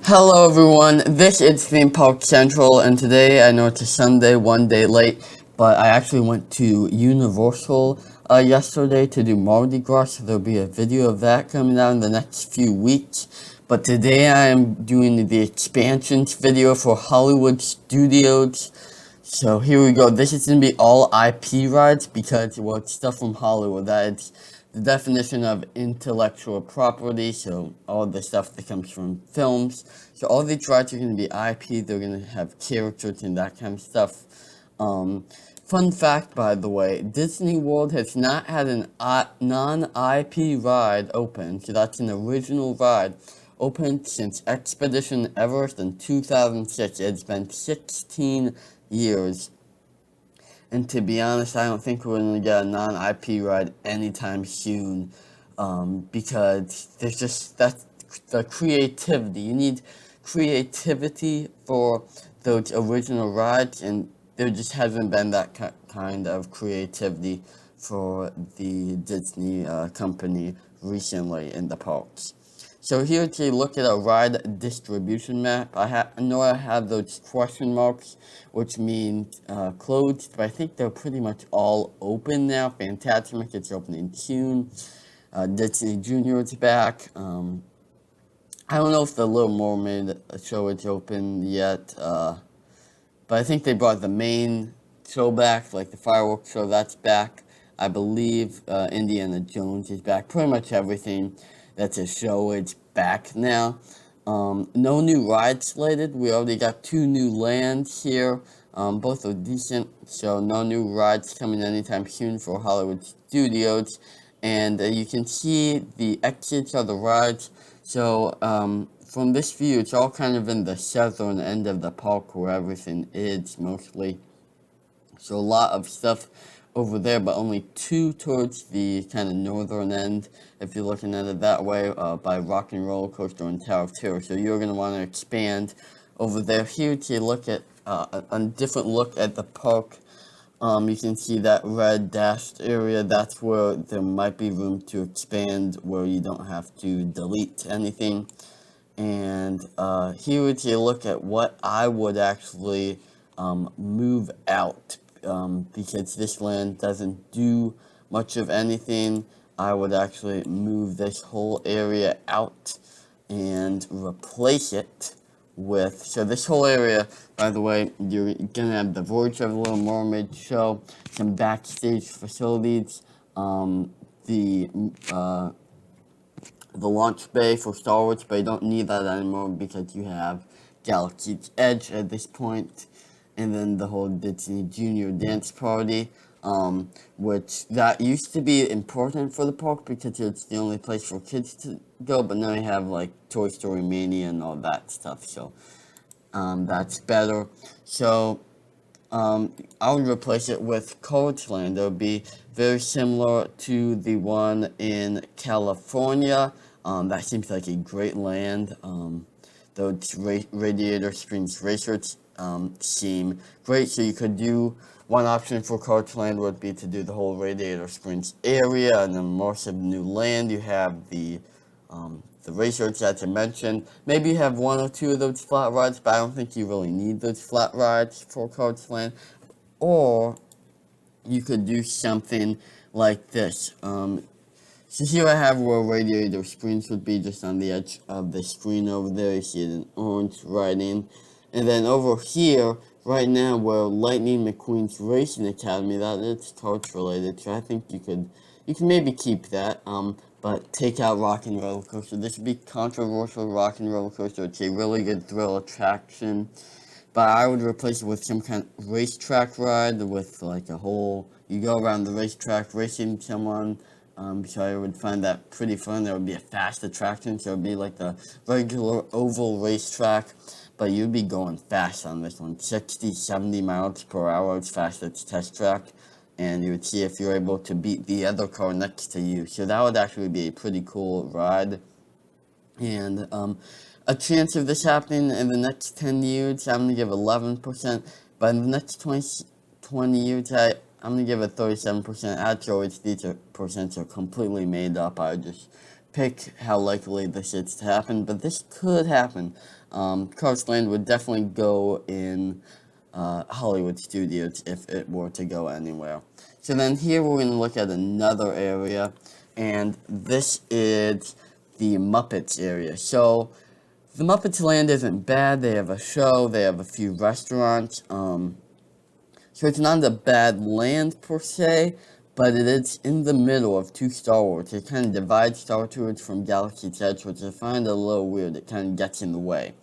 Hello everyone, this is Theme Park Central, and today I know it's a Sunday, one day late, but I actually went to Universal yesterday to do Mardi Gras, so there'll be a video of that coming out in the next few weeks. But today I am doing the expansions video for Hollywood Studios. So here we go. This is going to be all IP rights because, well, it's stuff from Hollywood. That's the definition of intellectual property. So all the stuff that comes from films. So all these rights are going to be IP. They're going to have characters and that kind of stuff. Fun fact, by the way, Disney World has not had an non-IP ride open. So that's an original ride opened since Expedition Everest in 2006. It's been 16 years. And to be honest, I don't think we're going to get a non-IP ride anytime soon, because there's just that's the creativity. You need creativity for those original rides, and there just hasn't been that kind of creativity for the Disney company recently in the parks. So here to look at a ride distribution map, I know I have those question marks, which means closed, but I think they're pretty much all open now. Fantastic, it's opening soon. Disney Junior is back. I don't know if the Little Mermaid show is open yet, but I think they brought the main show back, like the fireworks show, that's back. I believe Indiana Jones is back. Pretty much everything that's a show is back now. No new rides slated. We already got 2 new lands here. Both are decent, so no new rides coming anytime soon for Hollywood Studios. And you can see the exits of the rides. So from this view, it's all kind of in the southern end of the park where everything is mostly. So a lot of stuff over there, but only 2 towards the kind of northern end, if you're looking at it that way, by Rock and Roller Coaster and Tower of Terror. So you're going to want to expand over there. Here to look at a different look at the park. You can see that red dashed area. That's where there might be room to expand, where you don't have to delete anything. And here is a look at what I would actually move out, because this land doesn't do much of anything. I would actually move this whole area out and replace it with, so this whole area, by the way, you're gonna have the Voyage of the Little Mermaid show, some backstage facilities, the launch bay for Star Wars, but you don't need that anymore because you have Galaxy's Edge at this point, and then the whole Disney Junior dance party, which that used to be important for the park because it's the only place for kids to go, but now you have like Toy Story Mania and all that stuff, so that's better. So I would replace it with College Land. It would be very similar to the one in California. That seems like a great land. Those Radiator Springs Racers seem great. So you could do, one option for College Land would be to do the whole Radiator Springs area, and then immersive new land. You have the research that I mentioned. Maybe you have 1 or 2 of those flat rides, but I don't think you really need those flat rides for College Land. Or you could do something like this. So here I have where Radiator Springs would be, just on the edge of the screen over there. You see it in orange writing. And then over here, right now, where Lightning McQueen's Racing Academy, that is coach related, so I think you can maybe keep that, but take out Rock and Roller Coaster. This would be controversial. Rock and Roller Coaster, it's a really good thrill attraction, but I would replace it with some kind of racetrack ride with like a whole, you go around the racetrack racing someone. So I would find that pretty fun. There would be a fast attraction, so it would be like the regular oval racetrack, but you'd be going fast on this one, 60, 70 miles per hour. It's fast, it's test track, and you would see if you're able to beat the other car next to you. So that would actually be a pretty cool ride. And a chance of this happening in the next 10 years, I'm going to give 11%, but in the next 20 years, I'm going to give it 37%. Actually, these percents are completely made up. I just pick how likely this is to happen, but this could happen. Cars Land would definitely go in Hollywood Studios if it were to go anywhere. So then here we're going to look at another area, and this is the Muppets area. So the Muppets Land isn't bad. They have a show, they have a few restaurants. So it's not a bad land per se, but it is in the middle of two Star Wars. It kind of divides Star Tours from Galaxy's Edge, which I find a little weird. It kind of gets in the way.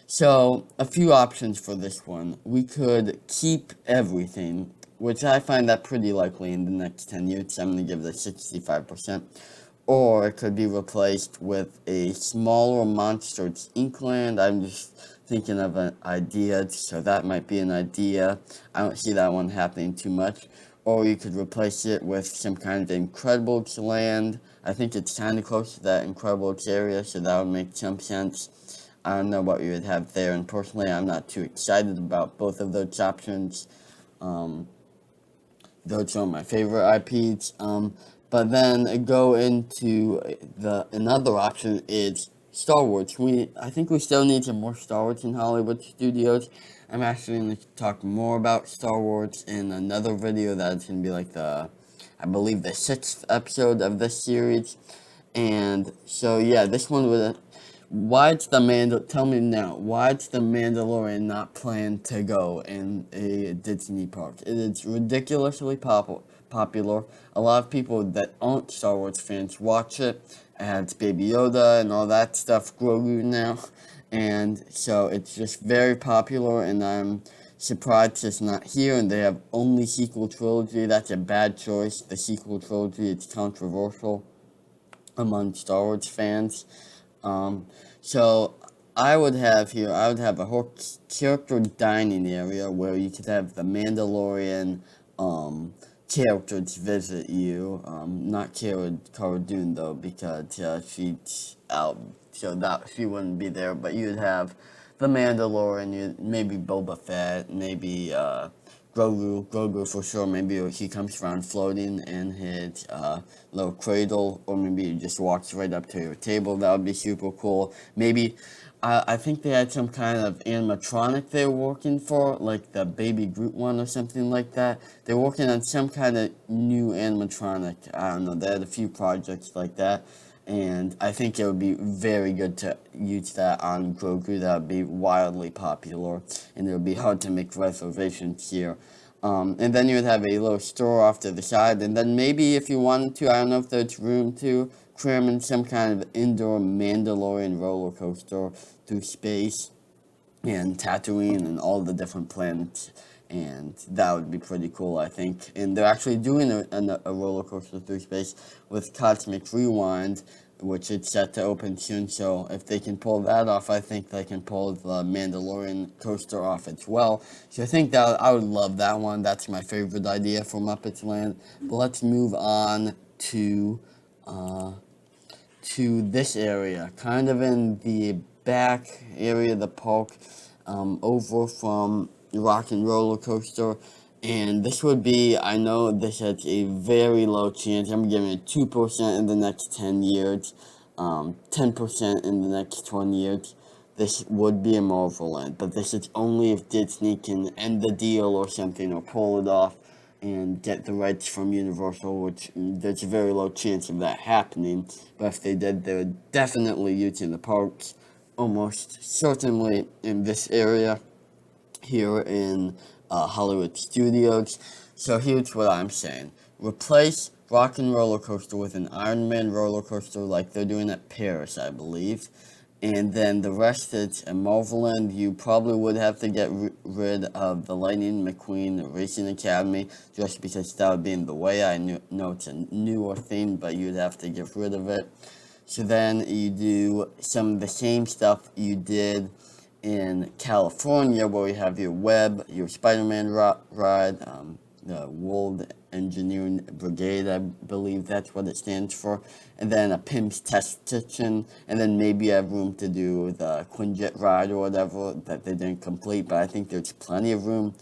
So, a few options for this one. We could keep everything, which I find that pretty likely in the next 10 years. So I'm going to give it a 65%. Or it could be replaced with a smaller Monsters Inc. land. I'm just thinking of an idea, so that might be an idea. I don't see that one happening too much. Or you could replace it with some kind of Incredibles land. I think it's kind of close to that Incredibles area, so that would make some sense. I don't know what you would have there, and personally, I'm not too excited about both of those options. Those are my favorite IPs. But then go into another option is Star Wars. I think we still need some more Star Wars in Hollywood studios. I'm actually going to talk more about Star Wars in another video that's going to be like I believe the 6th episode of this series. And so yeah, this one would. Tell me now, why it's the Mandalorian not planned to go in a Disney park? It is ridiculously popular. A lot of people that aren't Star Wars fans watch it. It has Baby Yoda and all that stuff, Grogu now. And so it's just very popular, and I'm surprised it's not here, and they have only sequel trilogy. That's a bad choice. The sequel trilogy is controversial among Star Wars fans. So I would have a whole character dining area where you could have the Mandalorian, characters visit you. Not Cara Dune though, because she's out, so that she wouldn't be there. But you'd have the Mandalorian, maybe Boba Fett, maybe Grogu for sure. Maybe he comes around floating in his little cradle, or maybe he just walks right up to your table. That would be super cool. Maybe I think they had some kind of animatronic they were working for, like the Baby Groot one or something like that. They're working on some kind of new animatronic. I don't know. They had a few projects like that. And I think it would be very good to use that on Grogu. That would be wildly popular, and it would be hard to make reservations here. And then you would have a little store off to the side, and then maybe if you wanted to, I don't know if there's room to cram in some kind of indoor Mandalorian roller coaster through space and Tatooine and all the different planets. And that would be pretty cool, I think. And they're actually doing a roller coaster through space with Cosmic Rewind, which is set to open soon. So if they can pull that off, I think they can pull the Mandalorian coaster off as well. So I think that I would love that one. That's my favorite idea for Muppets Land. But let's move on to this area, kind of in the back area of the park, over from Rock and Roller Coaster. And this would be, I know this has a very low chance. I'm giving it 2% in the next 10 years, 10% in the next 20 years. This would be a Marvel Land, but this is only if Disney can end the deal or something, or pull it off and get the rights from Universal, which there's a very low chance of that happening. But if they did, they would definitely use in the parks, almost certainly in this area here in Hollywood Studios. So here's what I'm saying. Replace Rock and Roller Coaster with an Iron Man roller coaster like they're doing at Paris, I believe. And then the rest is a Marvel Land. You probably would have to get rid of the Lightning McQueen Racing Academy, just because that would be in the way. I know it's a newer thing, but you'd have to get rid of it. So then you do some of the same stuff you did in California, where you have your Web, your Spider-Man ride, the World Engineering Brigade, I believe that's what it stands for, and then a Pim's Test Kitchen, and then maybe you have room to do the Quinjet ride or whatever that they didn't complete, but I think there's plenty of room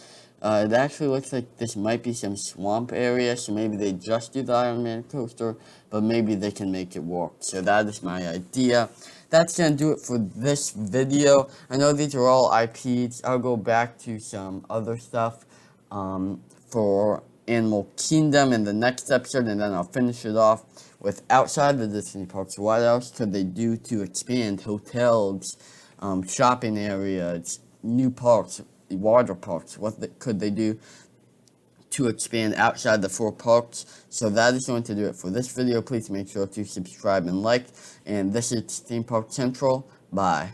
It actually looks like this might be some swamp area, so maybe they just do the Iron Man coaster, but maybe they can make it work. So that is my idea. That's going to do it for this video. I know these are all IPs. I'll go back to some other stuff for Animal Kingdom in the next episode, and then I'll finish it off with outside the Disney parks. What else could they do to expand hotels, shopping areas, new parks, water parks? Could they do to expand outside the 4 parks? So that is going to do it for this video. Please make sure to subscribe and like. And this is Theme Park Central. Bye.